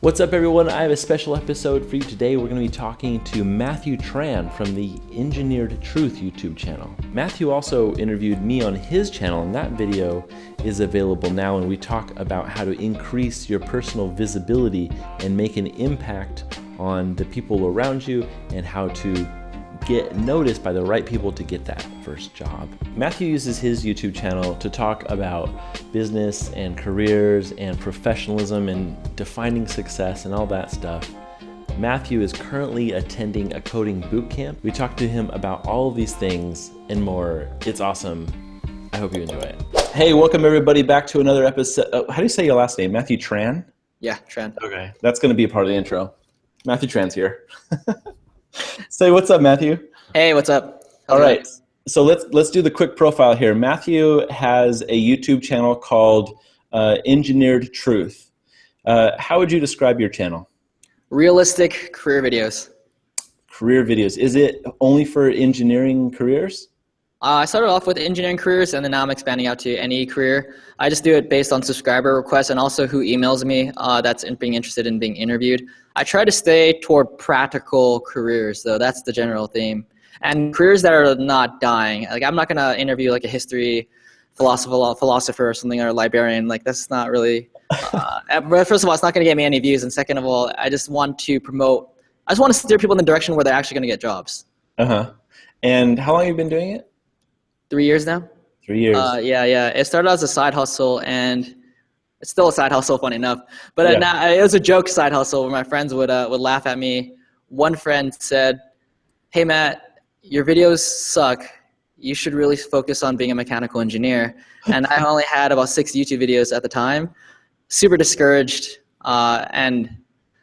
What's up, everyone? I have a special episode for you today. We're going to be talking to Matthew Tran from the Engineered Truth YouTube channel. Matthew also interviewed me on his channel, and that video is available now, and we talk about how to increase your personal visibility and make an impact on the people around you and how to get noticed by the right people to get that first job. Matthew uses his YouTube channel to talk about business and careers and professionalism and defining success and all that stuff. Matthew is currently attending a coding bootcamp. We talked to him about all of these things and more. It's awesome. I hope you enjoy it. Hey, welcome everybody back to another episode. How do you say your last name? Matthew Tran? Yeah, Tran. Okay, that's going to be a part of the intro. Matthew Tran's here. Say what's up, Matthew. Hey, what's up? All right, so let's do the quick profile here. Matthew has a YouTube channel called Engineered Truth. How would you describe your channel? Realistic career videos. Career videos. Is it only for engineering careers? I started off with engineering careers, and then now I'm expanding out to any career. I just do it based on subscriber requests and also who emails me that's being interested in being interviewed. I try to stay toward practical careers, though. That's the general theme. And careers that are not dying. Like, I'm not going to interview like a history philosopher or something, or a librarian. Like, that's not really, first of all, it's not going to get me any views. And second of all, I just want to steer people in the direction where they're actually going to get jobs. Uh-huh. And how long have you been doing it? 3 years now. 3 years. Yeah. It started as a side hustle, and it's still a side hustle, funny enough. But now, it was a joke side hustle where my friends would laugh at me. One friend said, "Hey, Matt, your videos suck. You should really focus on being a mechanical engineer." And I only had about 6 YouTube videos at the time. Super discouraged. And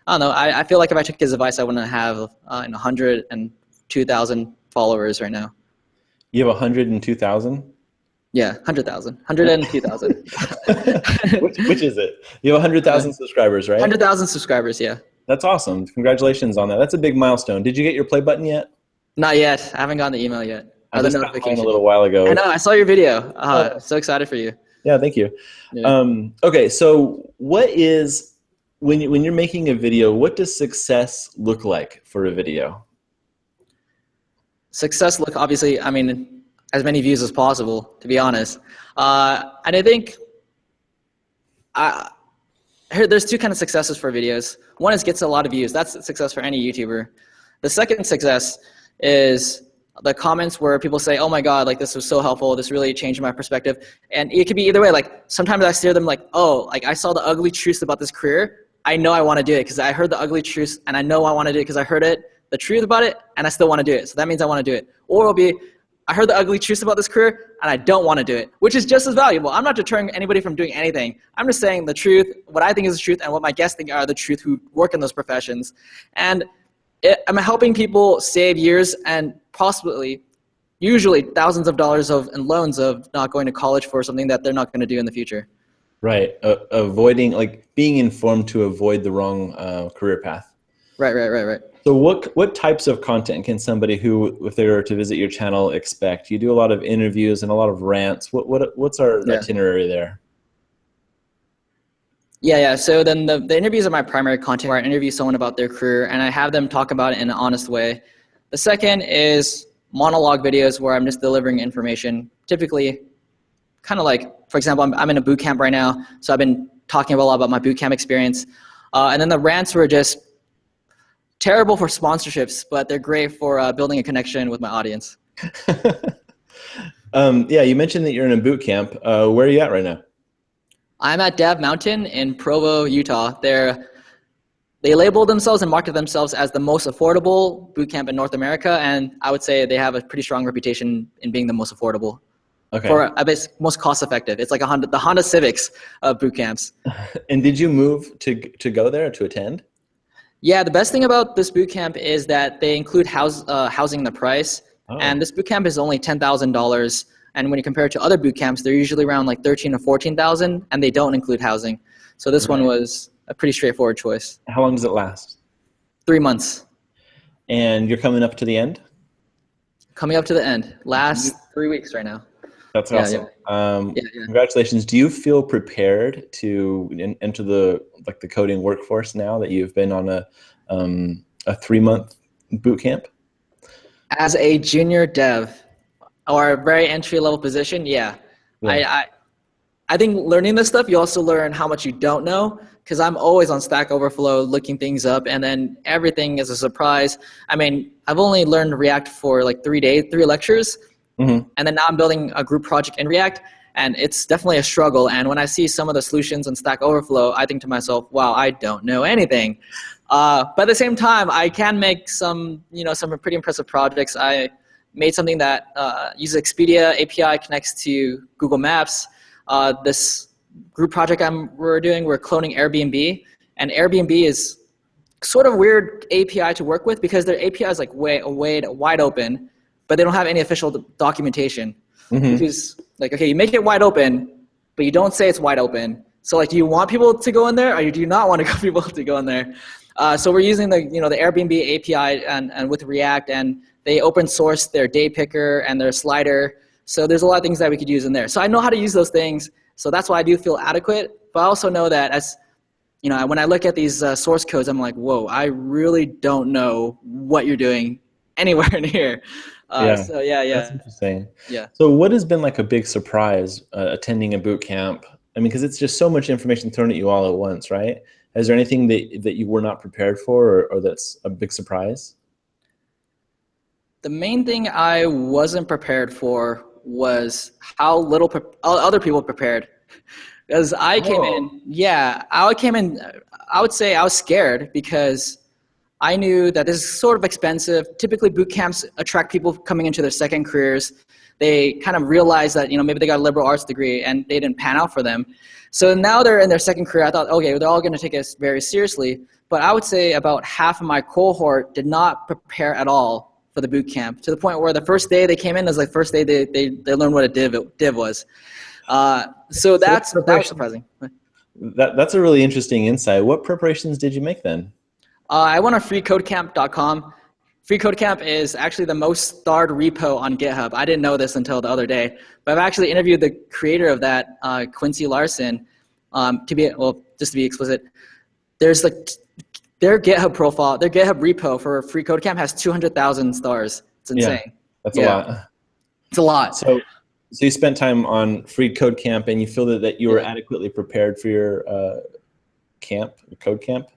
I don't know. I feel like if I took his advice, I wouldn't have 102,000 followers right now. You have 102,000? Yeah, 100,000. 102,000. Which is it? You have 100,000 subscribers, right? 100,000 subscribers, yeah. That's awesome. Congratulations on that. That's a big milestone. Did you get your play button yet? Not yet. I haven't gotten the email yet. I just got mine a little while ago. I know. I saw your video. So excited for you. Yeah, thank you. Yeah. Okay, so when you're making a video, what does success look like for a video? Success look, obviously, I mean, as many views as possible, to be honest. And I think there's 2 kind of successes for videos. One is gets a lot of views. That's a success for any YouTuber. The second success is the comments where people say, "Oh my God, like this was so helpful. This really changed my perspective." And it could be either way. Like, sometimes I steer them like, "Oh, like I saw the ugly truth about this career. I know I want to do it because I heard the ugly truth, and I know I want to do it because I heard the truth about it, and I still want to do it. So that means I want to do it." Or it'll be, "I heard the ugly truth about this career, and I don't want to do it," which is just as valuable. I'm not deterring anybody from doing anything. I'm just saying the truth, what I think is the truth, and what my guests think are the truth who work in those professions. And I'm helping people save years and possibly, usually thousands of dollars in loans of not going to college for something that they're not going to do in the future. Right. Avoiding, like being informed to avoid the wrong career path. Right. So what types of content can somebody who, if they were to visit your channel, expect? You do a lot of interviews and a lot of rants. What's our itinerary there? Yeah. So then the interviews are my primary content, where I interview someone about their career and I have them talk about it in an honest way. The second is monologue videos where I'm just delivering information, typically kind of like, for example, I'm in a boot camp right now, so I've been talking a lot about my boot camp experience. And then the rants were just terrible for sponsorships, but they're great for building a connection with my audience. Yeah, you mentioned that you're in a boot camp. Where are you at right now? I'm at Dev Mountain in Provo, Utah. They label themselves and market themselves as the most affordable boot camp in North America, and I would say they have a pretty strong reputation in being the most affordable. Okay. Or most cost effective. It's like the Honda Civics of boot camps. And did you move to go there, to attend? Yeah, the best thing about this boot camp is that they include housing in the price. Oh. And this boot camp is only $10,000. And when you compare it to other boot camps, they're usually around like $13,000 or $14,000, and they don't include housing. So this one was a pretty straightforward choice. How long does it last? 3 months. And you're coming up to the end? Coming up to the end. Last 3 weeks right now. That's awesome. Yeah. Congratulations. Do you feel prepared to enter the like the coding workforce now that you've been on a 3-month boot camp? As a junior dev or a very entry level position, yeah. I think learning this stuff, you also learn how much you don't know, because I'm always on Stack Overflow looking things up, and then everything is a surprise. I mean, I've only learned React for like 3 days, 3 lectures, and then now I'm building a group project in React, and it's definitely a struggle. And when I see some of the solutions on Stack Overflow, I think to myself, wow, I don't know anything. But at the same time, I can make some pretty impressive projects. I made something that uses Expedia API, connects to Google Maps. This group project we're cloning Airbnb, and Airbnb is sort of weird API to work with because their API is like wide open, but they don't have any official documentation. Which is like, okay, you make it wide open, but you don't say it's wide open. So like, do you want people to go in there, or do you not want people to go in there? So we're using the Airbnb API and with React, and they open source their day picker and their slider. So there's a lot of things that we could use in there. So I know how to use those things. So that's why I do feel adequate. But I also know that when I look at these source codes, I'm like, whoa, I really don't know what you're doing anywhere near. So yeah. That's interesting. Yeah. So what has been like a big surprise attending a boot camp? I mean, because it's just so much information thrown at you all at once, right? Is there anything that you were not prepared for, or that's a big surprise? The main thing I wasn't prepared for was how little other people prepared. Because I came in, I would say I was scared because I knew that this is sort of expensive. Typically boot camps attract people coming into their second careers. They kind of realize that, maybe they got a liberal arts degree and they didn't pan out for them. So now they're in their second career. I thought, okay, they're all going to take us very seriously. But I would say about half of my cohort did not prepare at all for the boot camp, to the point where the first day they came in was like first day they learned what a div was. So that was surprising. That's a really interesting insight. What preparations did you make then? I went on freecodecamp.com. Freecodecamp is actually the most starred repo on GitHub. I didn't know this until the other day, but I've actually interviewed the creator of that, Quincy Larson. Just to be explicit, there's like their GitHub profile, their GitHub repo for Freecodecamp has 200,000 stars. It's insane. Yeah, that's a lot. It's a lot. So you spent time on Freecodecamp, and you feel that you were adequately prepared for your code camp?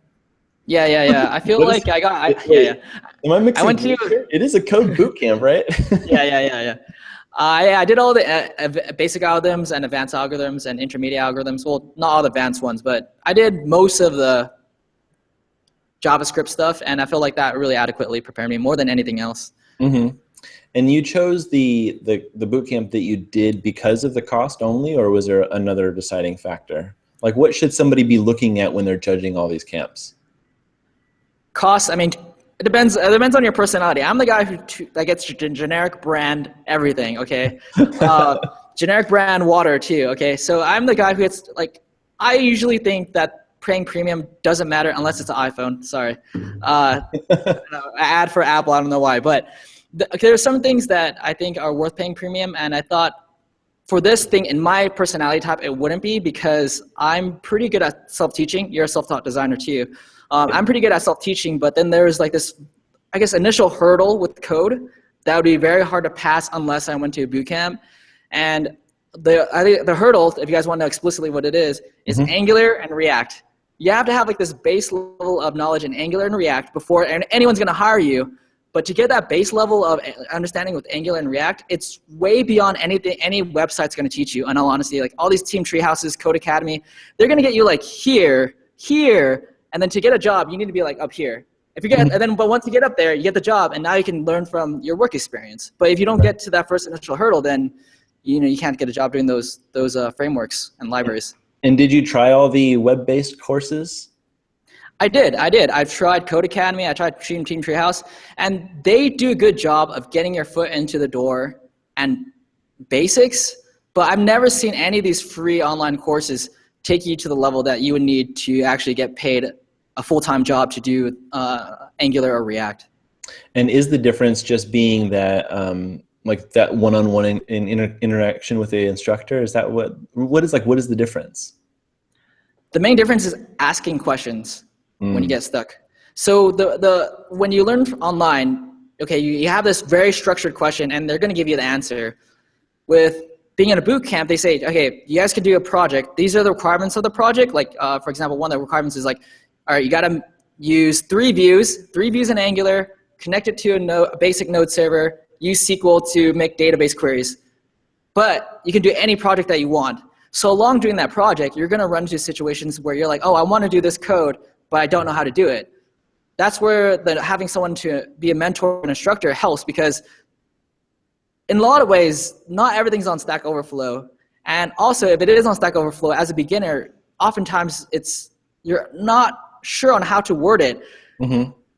Yeah. I feel like I got. Am I mixing? It is a code boot camp, right? Yeah. I did all the basic algorithms and advanced algorithms and intermediate algorithms. Well, not all the advanced ones, but I did most of the JavaScript stuff, and I feel like that really adequately prepared me more than anything else. And you chose the boot camp that you did because of the cost only, or was there another deciding factor? Like, what should somebody be looking at when they're judging all these camps? Cost, I mean, it depends on your personality. I'm the guy that gets generic brand everything, okay? Generic brand water too, okay? So I'm the guy who gets, like, I usually think that paying premium doesn't matter unless it's an iPhone. Sorry. Ad for Apple, I don't know why. But there are some things that I think are worth paying premium, and I thought for this thing, in my personality type, it wouldn't be, because I'm pretty good at self-teaching. You're a self-taught designer too. I'm pretty good at self-teaching, but then there's like this, I guess, initial hurdle with code that would be very hard to pass unless I went to a boot camp. And I think the hurdle, if you guys want to know explicitly what it is Angular and React. You have to have like this base level of knowledge in Angular and React before anyone's going to hire you. But to get that base level of understanding with Angular and React, it's way beyond anything any website's going to teach you. In all honesty, like all these Team Treehouses, Code Academy, they're going to get you like here, and then to get a job, you need to be like up here. But once you get up there, you get the job, and now you can learn from your work experience. But if you don't get to that first initial hurdle, then you can't get a job doing those frameworks and libraries. And did you try all the web-based courses? I did. I've tried Code Academy. I tried Team Treehouse, and they do a good job of getting your foot into the door and basics. But I've never seen any of these free online courses take you to the level that you would need to actually get paid a full-time job to do Angular or React. And is the difference just being that like that one-on-one interaction with the instructor? Is that what is the difference? The main difference is asking questions when you get stuck. So when you learn online, okay, you have this very structured question and they're going to give you the answer. With being in a boot camp, they say, okay, you guys can do a project. These are the requirements of the project. Like, for example, one of the requirements is like, all right, you got to use three views in Angular, connect it to a basic node server, use SQL to make database queries. But you can do any project that you want. So along doing that project, you're going to run into situations where you're like, oh, I want to do this code, but I don't know how to do it. That's where having someone to be a mentor and instructor helps, because in a lot of ways, not everything's on Stack Overflow. And also, if it is on Stack Overflow, as a beginner, oftentimes you're not sure on how to word it.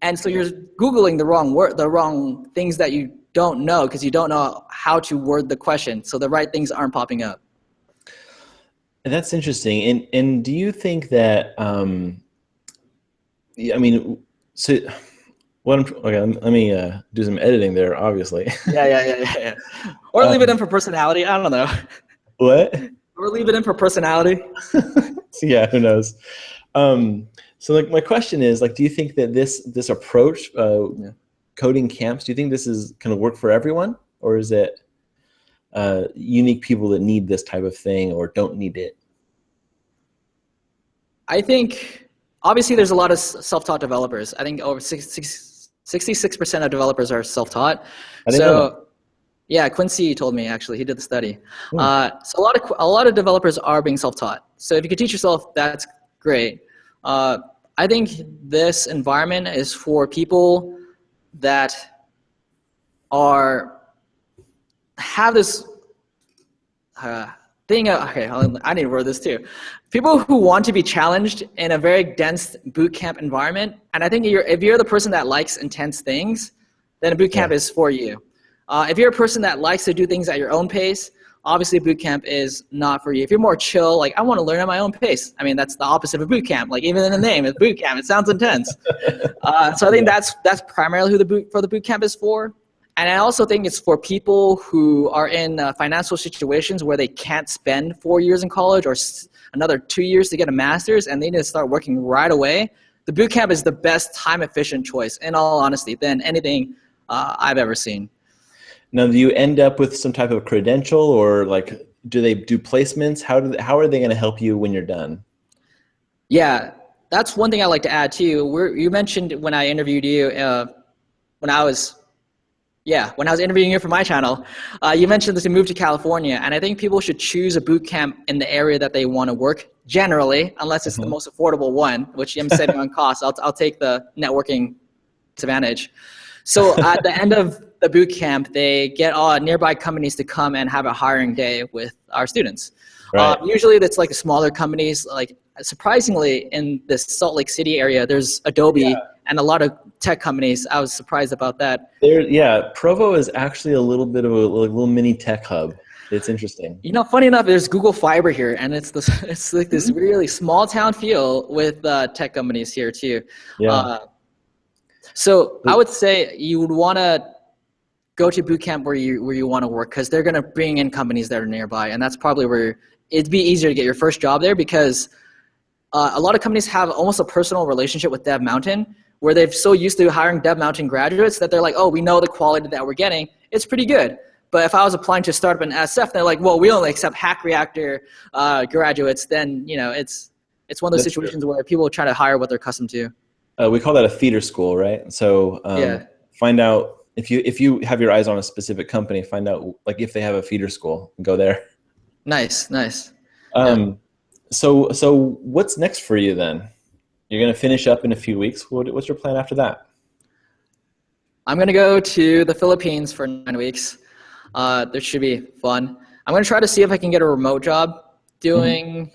And so you're Googling the wrong things that you don't know because you don't know how to word the question. So the right things aren't popping up. That's interesting. And do you think that, okay, let me do some editing there, obviously. Yeah. Or leave it in for personality. I don't know. What? Or leave it in for personality. Yeah, who knows? So like my question is, like, do you think that this approach, coding camps, do you think this is going to work for everyone, or is it unique people that need this type of thing or don't need it? I think obviously there's a lot of self-taught developers. I think over 66% of developers are self-taught. I didn't know that. Yeah, Quincy told me, actually. He did the study. So a lot of developers are being self-taught. So if you could teach yourself, that's great. I think this environment is for people that have this thing. Okay, I need to word this too. People who want to be challenged in a very dense bootcamp environment. And I think if you're the person that likes intense things, then a bootcamp is for you. If you're a person that likes to do things at your own pace, obviously bootcamp is not for you. If you're more chill, like I want to learn at my own pace. I mean, that's the opposite of bootcamp. Like even in the name, it's bootcamp. It sounds intense. So I think that's primarily who the bootcamp is for. And I also think it's for people who are in financial situations where they can't spend 4 years in college or another 2 years to get a master's, and they need to start working right away. The bootcamp is the best time-efficient choice, in all honesty, than anything I've ever seen. Now, do you end up with some type of credential, or like, do they do placements? How are they going to help you when you're done? Yeah, that's one thing I like to add too. You mentioned when I interviewed you, when I was interviewing you for my channel, you mentioned that to move to California, and I think people should choose a boot camp in the area that they want to work, generally, unless it's the most affordable one, which I'm saving on cost. I'll take the networking advantage. So at the end of the boot camp, they get nearby companies to come and have a hiring day with our students. Right. Usually that's like smaller companies. Like surprisingly, in the Salt Lake City area, there's Adobe and a lot of tech companies. I was surprised about that. Provo is actually a little bit of a little mini tech hub. It's interesting. You know, funny enough, there's Google Fiber here, and it's like this really small town feel with tech companies here too. Yeah. So I would say you would want to go to boot camp where you want to work, because they're going to bring in companies that are nearby, and that's probably where it'd be easier to get your first job there, because a lot of companies have almost a personal relationship with Dev Mountain, where they're so used to hiring Dev Mountain graduates that they're like, oh, we know the quality that we're getting. It's pretty good. But if I was applying to a startup in SF, they're like, well, we only accept Hack Reactor graduates. Then it's one of those situations where people try to hire what they're accustomed to. We call that a feeder school, right? So find out if you have your eyes on a specific company, find out like if they have a feeder school and go there. Nice. So what's next for you then? You're going to finish up in a few weeks. What's your plan after that? I'm going to go to the Philippines for 9 weeks. That should be fun. I'm going to try to see if I can get a remote job doing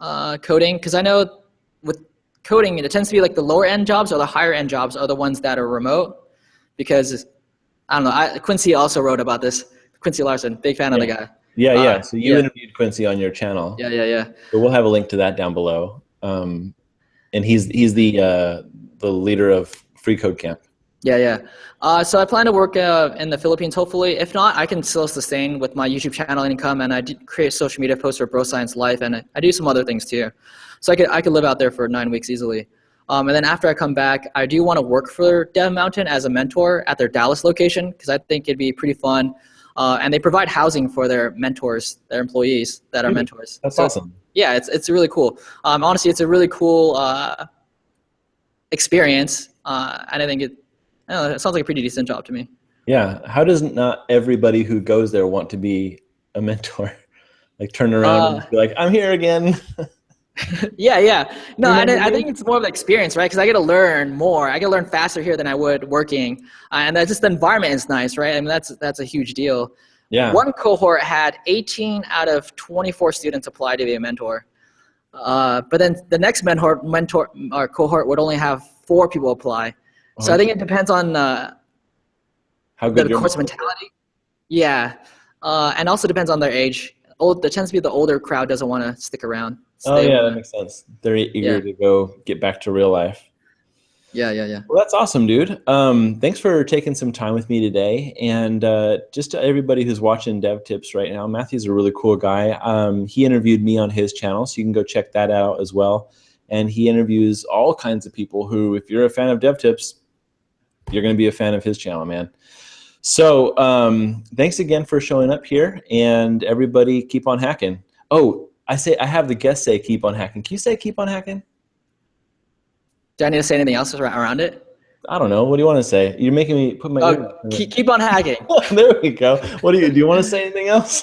coding, because I know with coding, it tends to be like the lower end jobs or the higher end jobs are the ones that are remote, because I don't know. Quincy also wrote about this. Quincy Larson, big fan of the guy. Yeah. So you interviewed Quincy on your channel. Yeah. But we'll have a link to that down below. And he's the leader of Free Code Camp. Yeah. So I plan to work in the Philippines, hopefully. If not, I can still sustain with my YouTube channel income, and I create social media posts for Bro Science Life, and I do some other things too. So I could live out there for 9 weeks easily. And then after I come back, I do want to work for Dev Mountain as a mentor at their Dallas location because I think it'd be pretty fun. And they provide housing for their mentors, their employees that are mentors. That's awesome. Yeah, it's really cool. Honestly, it's a really cool experience, and I think it sounds like a pretty decent job to me. Yeah. How does not everybody who goes there want to be a mentor? Like turn around and be like, I'm here again. Yeah. No, I think it's more of the experience, right? Because I get to learn more. I get to learn faster here than I would working, and that's just the environment is nice, right? I mean, that's a huge deal. Yeah. One cohort had 18 out of 24 students apply to be a mentor, but then the next mentor or cohort would only have 4 people apply. So I think it depends on how good the course mentality. Yeah, and also depends on their age. There tends to be the older crowd doesn't want to stick around. That makes sense. They're eager to go get back to real life. Yeah. Well, that's awesome, dude. Thanks for taking some time with me today. And just to everybody who's watching Dev Tips right now, Matthew's a really cool guy. He interviewed me on his channel, so you can go check that out as well. And he interviews all kinds of people who, if you're a fan of Dev Tips, you're going to be a fan of his channel, man. So thanks again for showing up here, and everybody keep on hacking. Oh, I have the guest say keep on hacking. Can you say keep on hacking? Do I need to say anything else around it? I don't know. What do you want to say? You're making me put my keep on hacking. There we go. What do you want to say anything else?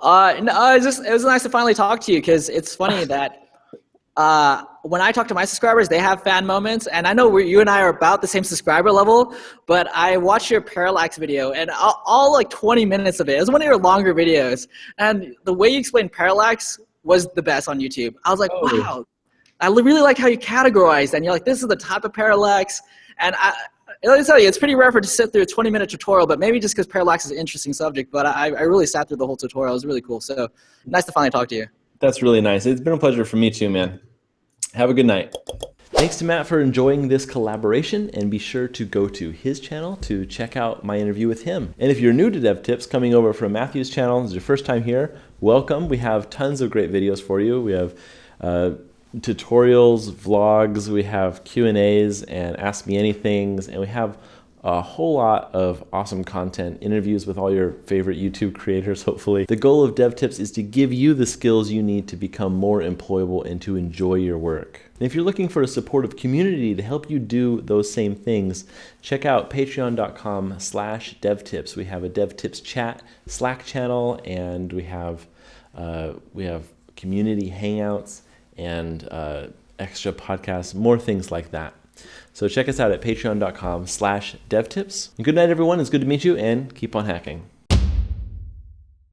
No, it was nice to finally talk to you because it's funny that when I talk to my subscribers, they have fan moments, and I know you and I are about the same subscriber level, but I watched your parallax video, and all like 20 minutes of it. It was one of your longer videos, and the way you explained parallax was the best on YouTube. I was like, wow, I really like how you categorize, and you're like, this is the type of parallax, and let me tell you, it's pretty rare to sit through a 20-minute tutorial, but maybe just because parallax is an interesting subject, but I really sat through the whole tutorial. It was really cool, so nice to finally talk to you. That's really nice. It's been a pleasure for me too, man. Have a good night. Thanks to Matt for enjoying this collaboration, and be sure to go to his channel to check out my interview with him. And if you're new to Dev Tips, coming over from Matthew's channel, this is your first time here, welcome. We have tons of great videos for you. We have tutorials, vlogs, we have Q&As and Ask Me Anythings, and we have a whole lot of awesome content, interviews with all your favorite YouTube creators, hopefully. The goal of Dev Tips is to give you the skills you need to become more employable and to enjoy your work. And if you're looking for a supportive community to help you do those same things, check out patreon.com/devtips. We have a Dev Tips chat Slack channel, and we have community hangouts and extra podcasts, more things like that. So check us out at patreon.com/devtips. And good night, everyone. It's good to meet you, and keep on hacking.